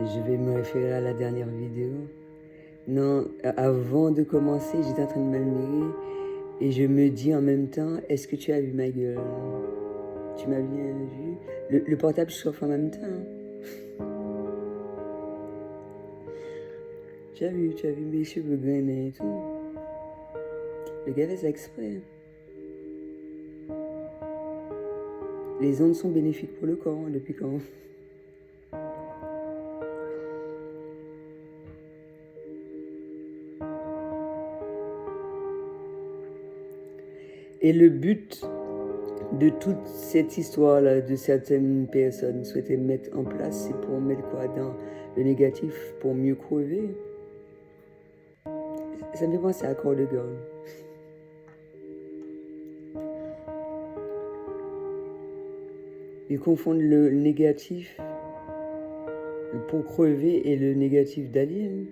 Je vais me référer à la dernière vidéo. Non, avant de commencer, j'étais en train de m'admirer et je me dis en même temps, est-ce que tu as vu ma gueule? Tu m'as bien vu? Le portable chauffe en même temps. Tu as vu mes cheveux grainés et tout. Le gars fait ça exprès. Les ondes sont bénéfiques pour le corps, hein, depuis quand? Et le but de toute cette histoire-là, de certaines personnes souhaitaient mettre en place, c'est pour mettre quoi dans le négatif, pour mieux crever. Ça me fait penser à Corps de Girl. Ils confondent le négatif pour crever et le négatif d'Alien.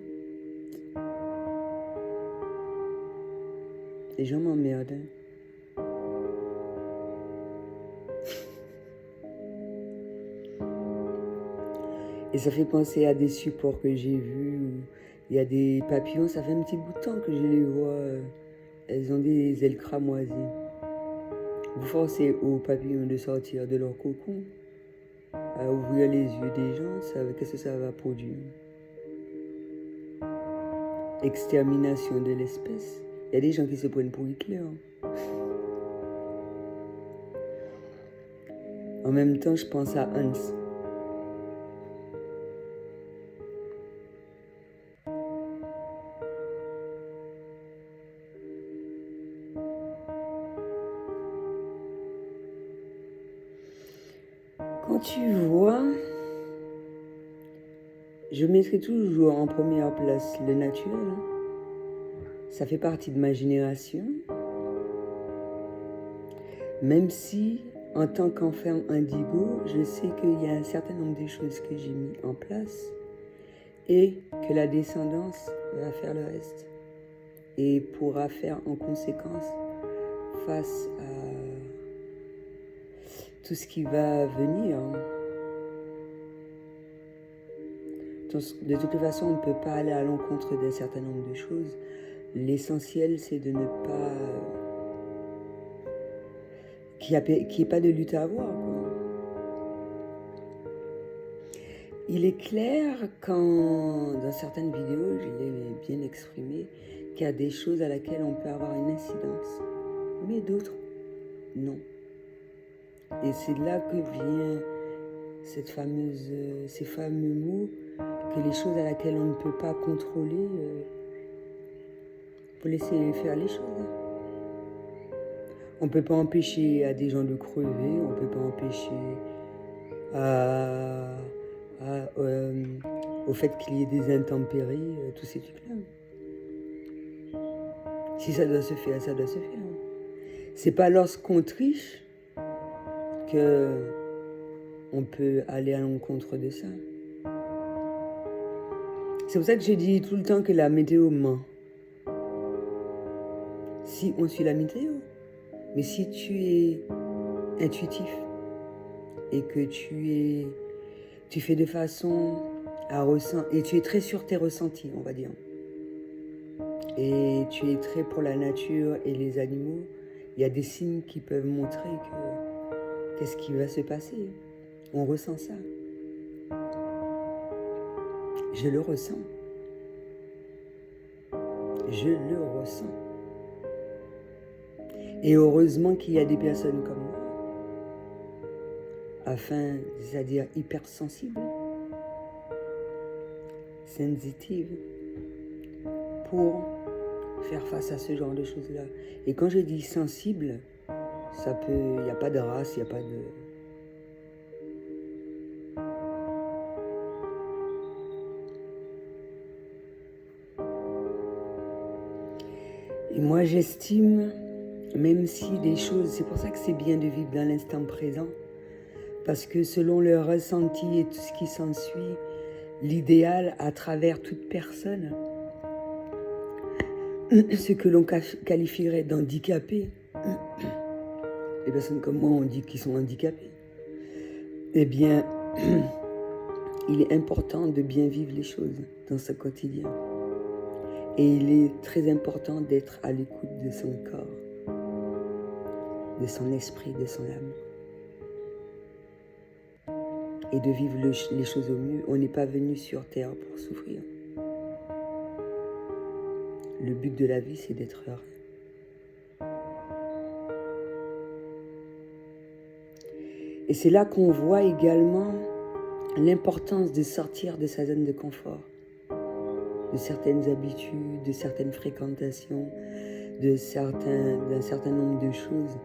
Les gens m'emmerdent. Et ça fait penser à des supports que j'ai vus où il y a des papillons, ça fait un petit bout de temps que je les vois. Elles ont des ailes cramoisies. Vous forcez aux papillons de sortir de leur cocon, à ouvrir les yeux des gens, qu'est-ce que ça va produire? Extermination de l'espèce. Il y a des gens qui se prennent pour Hitler. En même temps, je pense à Hans. Quand tu vois, je mettrai toujours en première place le naturel. Ça fait partie de ma génération. Même si, en tant qu'enfant indigo, je sais qu'il y a un certain nombre de choses que j'ai mis en place et que la descendance va faire le reste et pourra faire en conséquence face à tout ce qui va venir. De toute façon, on ne peut pas aller à l'encontre d'un certain nombre de choses. L'essentiel, c'est de ne pas... qu'il n'y ait pas de lutte à avoir, quoi. Il est clair quand, dans certaines vidéos, je l'ai bien exprimé, qu'il y a des choses à laquelle on peut avoir une incidence, mais d'autres, non. Et c'est là que vient ces fameux mots, que les choses à laquelle on ne peut pas contrôler, il faut laisser faire les choses. On ne peut pas empêcher à des gens de crever, on ne peut pas empêcher au fait qu'il y ait des intempéries, tous ces trucs-là. Si ça doit se faire, ça doit se faire. C'est pas lorsqu'on triche qu'on peut aller à l'encontre de ça. C'est pour ça que je dis tout le temps que la météo ment. Si on suit la météo, mais si tu es intuitif et que tu fais de façon à ressentir, et tu es très sur tes ressentis, on va dire, et tu es très pour la nature et les animaux, il y a des signes qui peuvent montrer que qu'est-ce qui va se passer. On ressent ça. Je le ressens. Je le ressens. Et heureusement qu'il y a des personnes comme moi, c'est-à-dire hypersensibles, sensitives, pour faire face à ce genre de choses-là. Et quand je dis sensible, il n'y a pas de race, il n'y a pas de... Et moi, j'estime, même si des choses... C'est pour ça que c'est bien de vivre dans l'instant présent. Parce que selon le ressenti et tout ce qui s'ensuit, l'idéal à travers toute personne, ce que l'on qualifierait d'handicapé, les personnes comme moi, on dit qu'ils sont handicapés, eh bien, il est important de bien vivre les choses dans ce quotidien. Et il est très important d'être à l'écoute de son corps, de son esprit, de son âme. Et de vivre les choses au mieux. On n'est pas venu sur Terre pour souffrir. Le but de la vie, c'est d'être heureux. Et c'est là qu'on voit également l'importance de sortir de sa zone de confort, de certaines habitudes, de certaines fréquentations, d'un certain nombre de choses.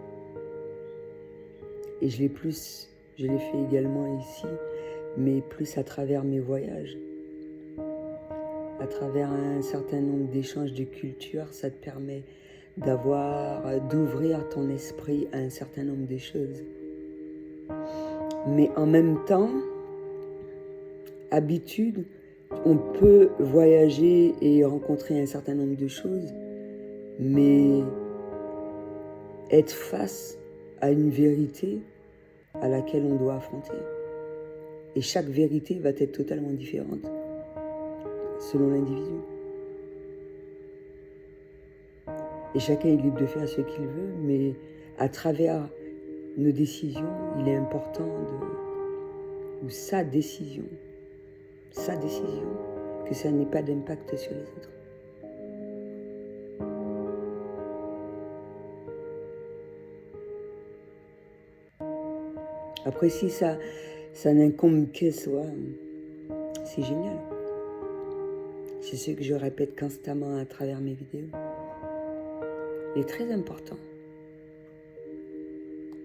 Et je l'ai fait également ici, mais plus à travers mes voyages. À travers un certain nombre d'échanges de cultures, ça te permet d'ouvrir ton esprit à un certain nombre de choses. Mais en même temps, habitude, on peut voyager et rencontrer un certain nombre de choses, mais être face à une vérité à laquelle on doit affronter. Et chaque vérité va être totalement différente selon l'individu. Et chacun est libre de faire ce qu'il veut, mais à travers nos décisions, il est important ou sa décision, que ça n'ait pas d'impact sur les autres. Après, si ça n'incombe que soi, c'est génial. C'est ce que je répète constamment à travers mes vidéos. Il est très important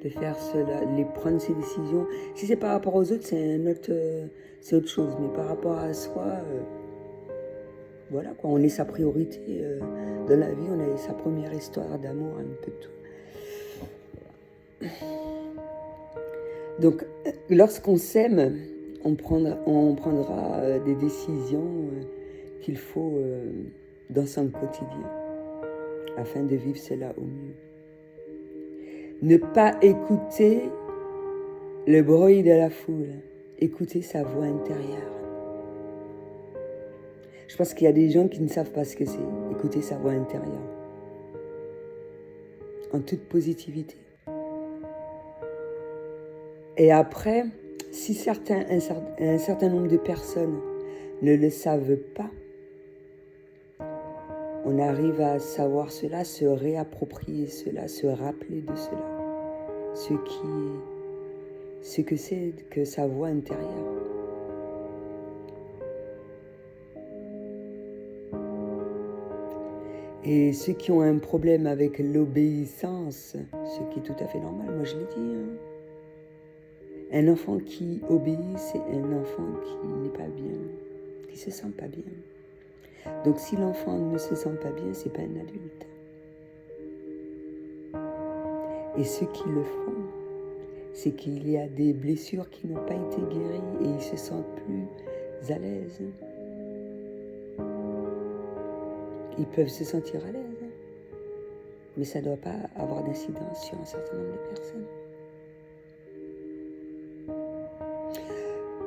de faire cela, de prendre ces décisions. Si c'est par rapport aux autres, c'est autre chose. Mais par rapport à soi, voilà quoi, on est sa priorité dans la vie, on a sa première histoire d'amour, un peu de tout. Donc, lorsqu'on s'aime, on prendra des décisions qu'il faut dans son quotidien, afin de vivre cela au mieux. Ne pas écouter le bruit de la foule, écouter sa voix intérieure. Je pense qu'il y a des gens qui ne savent pas ce que c'est, écouter sa voix intérieure, en toute positivité. Et après, si un certain nombre de personnes ne le savent pas, on arrive à savoir cela, se réapproprier cela, se rappeler de cela, ce que c'est que sa voix intérieure. Et ceux qui ont un problème avec l'obéissance, ce qui est tout à fait normal, moi je l'ai dit, un enfant qui obéit, c'est un enfant qui n'est pas bien, qui ne se sent pas bien. Donc si l'enfant ne se sent pas bien, ce n'est pas un adulte. Et ceux qui le font, c'est qu'il y a des blessures qui n'ont pas été guéries et ils se sentent plus à l'aise. Ils peuvent se sentir à l'aise, mais ça ne doit pas avoir d'incidence sur un certain nombre de personnes.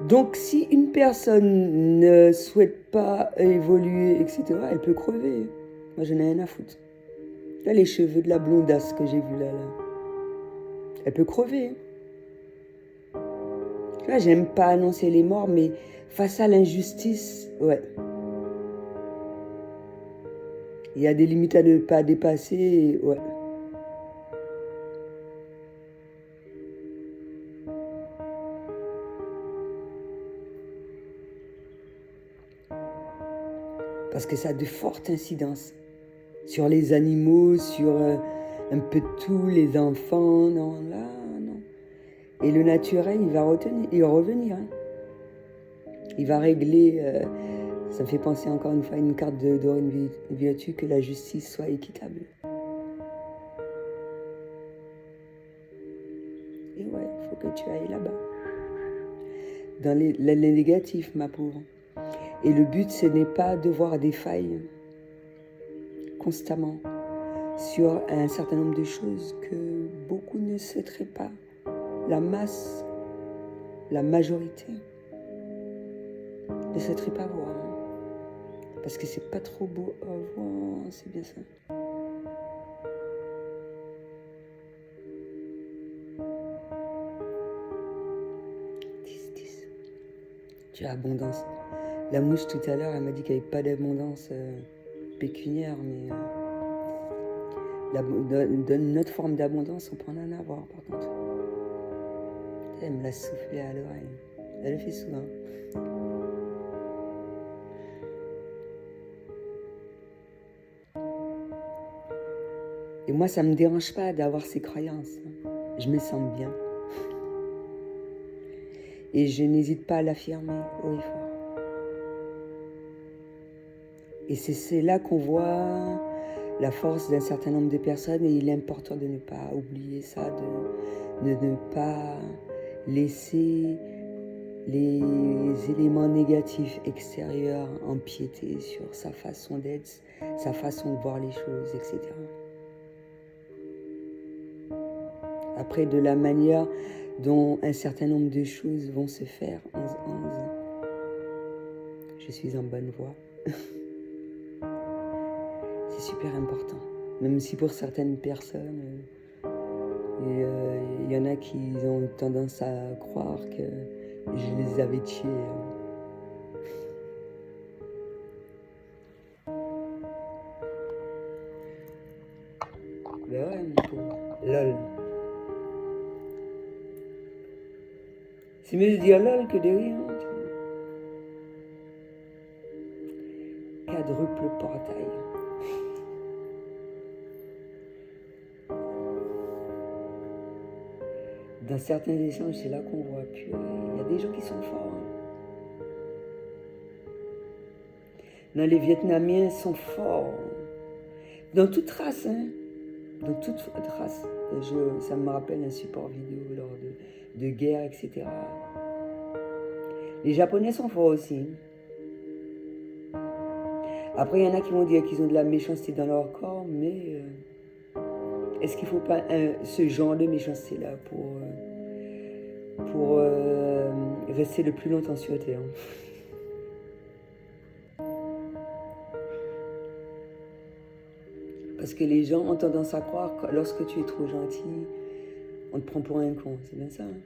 Donc, si une personne ne souhaite pas évoluer, etc., elle peut crever. Moi, j'en ai rien à foutre. Là, les cheveux de la blondasse que j'ai vue là. Elle peut crever. Là, j'aime pas annoncer les morts, mais face à l'injustice, ouais. Il y a des limites à ne pas dépasser, ouais. Parce que ça a de fortes incidences sur les animaux, sur un peu tout, les enfants, non. Et le naturel, il va revenir. Hein. Il va régler, ça me fait penser encore une fois à une carte de Dorine Virtue, que la justice soit équitable. Et ouais, il faut que tu ailles là-bas. Dans les négatifs, ma pauvre. Et le but, ce n'est pas de voir des failles constamment sur un certain nombre de choses que beaucoup ne souhaiteraient pas. La masse, la majorité. de ce trip à voir. Hein. Parce que c'est pas trop beau à voir, c'est bien ça. Tu as abondance. La mouche tout à l'heure, elle m'a dit qu'il n'y avait pas d'abondance pécuniaire, mais notre forme d'abondance, on peut en avoir par contre. Elle me l'a soufflé à l'oreille. Elle le fait souvent. Et moi, ça ne me dérange pas d'avoir ces croyances. Je me sens bien. Et je n'hésite pas à l'affirmer haut et fort. Et c'est là qu'on voit la force d'un certain nombre de personnes et il est important de ne pas oublier ça, de ne pas laisser les éléments négatifs extérieurs empiéter sur sa façon d'être, sa façon de voir les choses, etc. Après, de la manière dont un certain nombre de choses vont se faire, 11-11, je suis en bonne voie. C'est super important. Même si pour certaines personnes, il y en a qui ont tendance à croire que je les avais tués. Ben ouais, mon pauvre. Lol. C'est mieux de dire lol que de rire. Hein, quadruple portail. Dans certains échanges, c'est là qu'on voit plus. Il y a des gens qui sont forts. Hein. Non, les Vietnamiens sont forts. Dans toute race, hein. Dans toute race. Ça me rappelle un support vidéo lors de guerre, etc. Les Japonais sont forts aussi. Après, il y en a qui vont dire qu'ils ont de la méchanceté dans leur corps, mais est-ce qu'il ne faut pas ce genre de méchanceté-là pour rester le plus longtemps sur Terre? Parce que les gens ont tendance à croire que lorsque tu es trop gentil, on te prend pour un con. C'est bien ça, hein?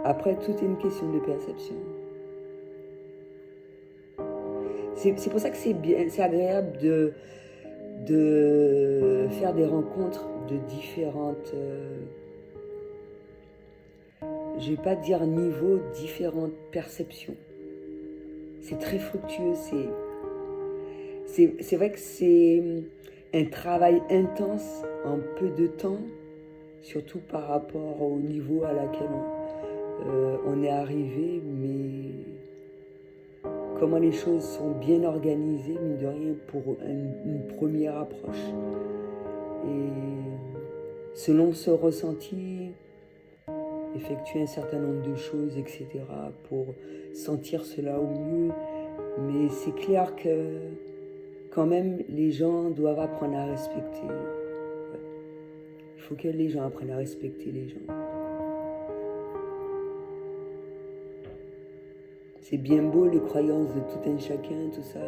Après, tout est une question de perception. C'est pour ça que c'est agréable de faire des rencontres de différentes, je ne vais pas dire niveaux, différentes perceptions. C'est très fructueux, c'est vrai que c'est un travail intense en peu de temps, surtout par rapport au niveau à laquelle on est arrivé, mais comment les choses sont bien organisées, mine de rien, pour une première approche. Et selon ce ressenti, effectuer un certain nombre de choses, etc., pour sentir cela au mieux. Mais c'est clair que quand même, les gens doivent apprendre à respecter. Ouais. Il faut que les gens apprennent à respecter les gens. C'est bien beau les croyances de tout un chacun, tout ça,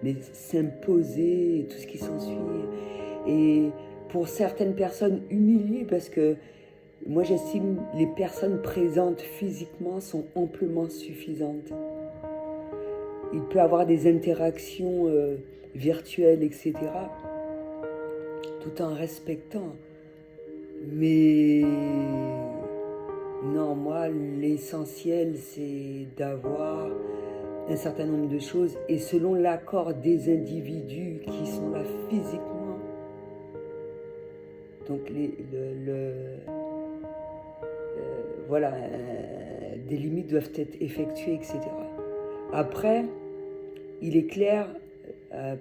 mais s'imposer et tout ce qui s'ensuit. Et pour certaines personnes, humilier, parce que moi j'estime les personnes présentes physiquement sont amplement suffisantes. Il peut y avoir des interactions virtuelles, etc., tout en respectant. Mais non, moi, l'essentiel, c'est d'avoir un certain nombre de choses et selon l'accord des individus qui sont là physiquement. Donc, voilà, des limites doivent être effectuées, etc. Après, il est clair,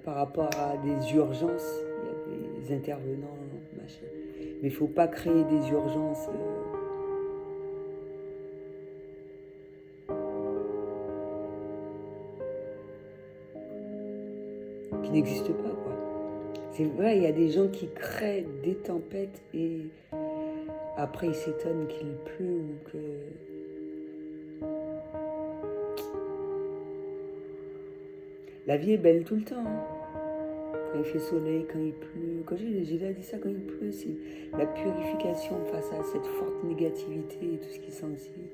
par rapport à des urgences, il y a des intervenants, machin. Mais il ne faut pas créer des urgences qui n'existent pas, quoi. C'est vrai, il y a des gens qui créent des tempêtes et Après, ils s'étonnent qu'il pleut ou que... La vie est belle tout le temps. Hein. Quand il fait soleil, quand il pleut. Quand j'ai déjà dit ça, quand il pleut, c'est la purification face à cette forte négativité et tout ce qui s'ensuit.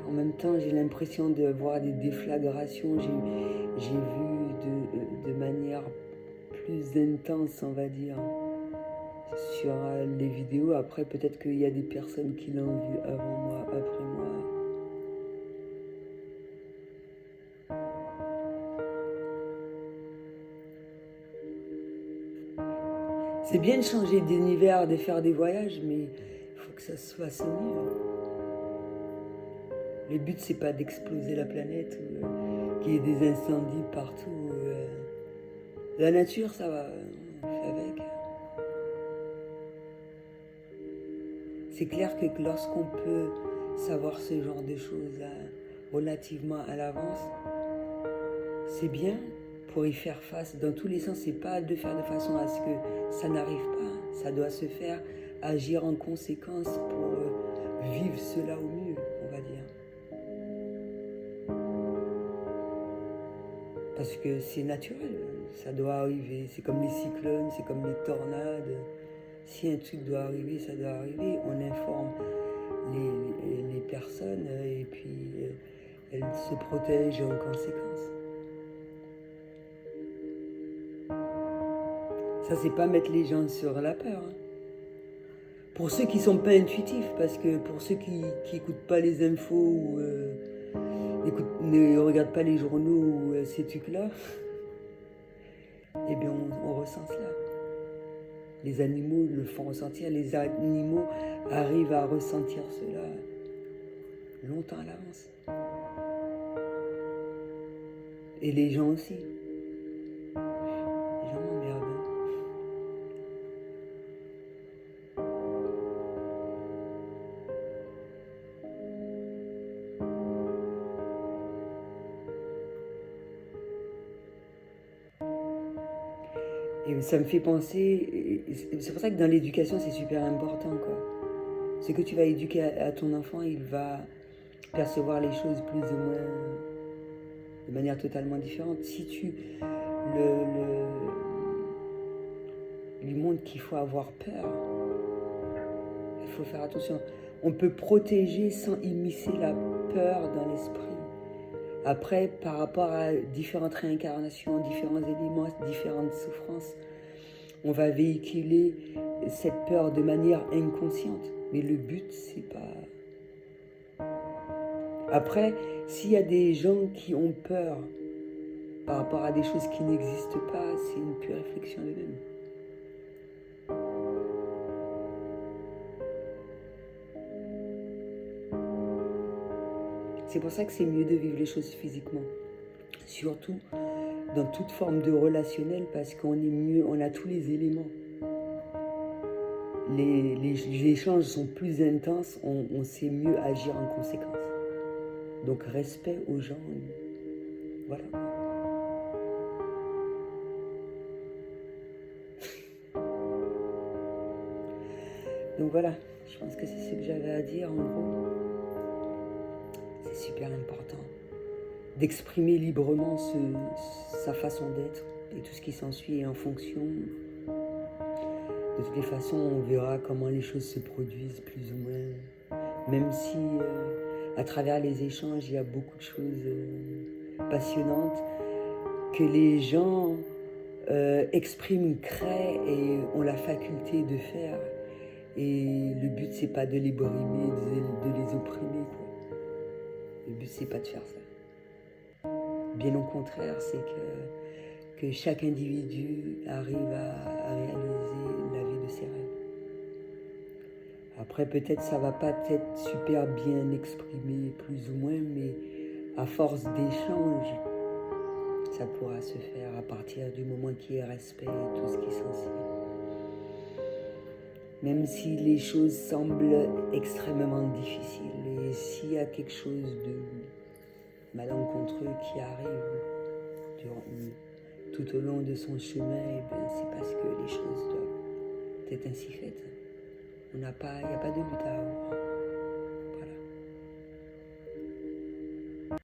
En même temps, j'ai l'impression de voir des déflagrations. J'ai vu de manière plus intense, on va dire, sur les vidéos. Après, peut-être qu'il y a des personnes qui l'ont vu avant moi, après moi. C'est bien de changer d'univers, de faire des voyages, mais il faut que ça se fasse mieux. Le but, c'est pas d'exploser la planète, ou qu'il y ait des incendies partout. La nature, ça va, on fait avec. C'est clair que lorsqu'on peut savoir ce genre de choses relativement à l'avance, c'est bien pour y faire face. Dans tous les sens, c'est pas de faire de façon à ce que ça n'arrive pas. Ça doit se faire, agir en conséquence pour vivre cela au mieux, on va dire. Parce que c'est naturel, ça doit arriver. C'est comme les cyclones, c'est comme les tornades. Si un truc doit arriver, ça doit arriver. On informe les personnes et puis elles se protègent en conséquence. Ça, c'est pas mettre les gens sur la peur. Hein. Pour ceux qui sont pas intuitifs, parce que pour ceux qui écoutent pas les infos ou ne regardent pas les journaux ou ces trucs-là, eh bien on ressent cela. Les animaux le font ressentir, les animaux arrivent à ressentir cela longtemps à l'avance. Et les gens aussi. Les gens m'emmerdent. Et ça me fait penser, c'est pour ça que dans l'éducation c'est super important quoi. Ce que tu vas éduquer à ton enfant, il va percevoir les choses plus ou moins de manière totalement différente. Si tu lui montres qu'il faut avoir peur, il faut faire attention. On peut protéger sans immiscer la peur dans l'esprit. Après, par rapport à différentes réincarnations, différents éléments, différentes souffrances, on va véhiculer cette peur de manière inconsciente. Mais le but, c'est pas... Après, s'il y a des gens qui ont peur par rapport à des choses qui n'existent pas, c'est une pure réflexion d'eux-mêmes. C'est pour ça que c'est mieux de vivre les choses physiquement. Surtout dans toute forme de relationnel, parce qu'on est mieux, on a tous les éléments. Les échanges sont plus intenses, on sait mieux agir en conséquence. Donc respect aux gens, voilà. Donc voilà, je pense que c'est ce que j'avais à dire en gros. C'est super important d'exprimer librement sa façon d'être et tout ce qui s'ensuit et en fonction. De toutes les façons, on verra comment les choses se produisent plus ou moins. Même si à travers les échanges, il y a beaucoup de choses passionnantes que les gens expriment, créent et ont la faculté de faire. Et le but, c'est pas de les brimer, de les opprimer, quoi. Le but, c'est pas de faire ça. Bien au contraire, c'est que chaque individu arrive à réaliser la vie de ses rêves. Après, peut-être ça va pas être super bien exprimé, plus ou moins, mais à force d'échanges, ça pourra se faire à partir du moment qu'il y ait respect et tout ce qui s'ensuit. Même si les choses semblent extrêmement difficiles et s'il y a quelque chose de malencontreux qui arrive tout au long de son chemin, eh bien, c'est parce que les choses doivent c'est ainsi fait. Il n'y a pas de lutte à avoir.